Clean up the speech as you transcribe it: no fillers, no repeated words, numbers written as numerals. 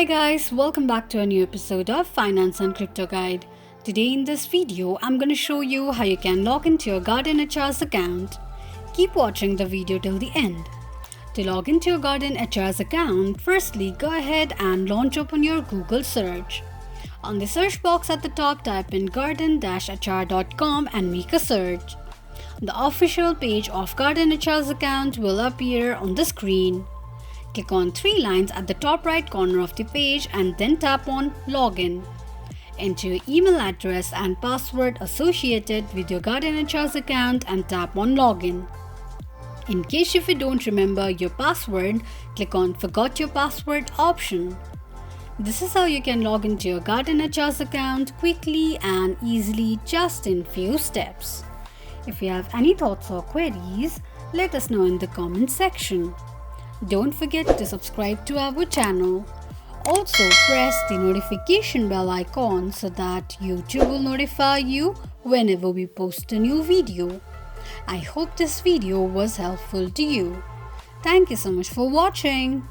Hi guys, welcome back to a new episode of Finance and Crypto Guide. Today in this video, I'm going to show you how you can log into your Garden HR's account. Keep watching the video till the end. To log into your Garden HR's account, firstly go ahead and launch open your Google search. On the search box at the top, type in garden-hr.com and make a search. The official page of Garden HR's account will appear on the screen. Click on three lines at the top right corner of the page and then tap on Login. Enter your email address and password associated with your Garden HR's account and tap on Login. In case if you don't remember your password, click on Forgot Your Password option. This is how you can log into your Garden HR's account quickly and easily just in few steps. If you have any thoughts or queries, let us know in the comment section. Don't forget to subscribe to our channel. Also press the notification bell icon so that YouTube will notify you whenever we post a new video. I hope this video was helpful to you. Thank you so much for watching.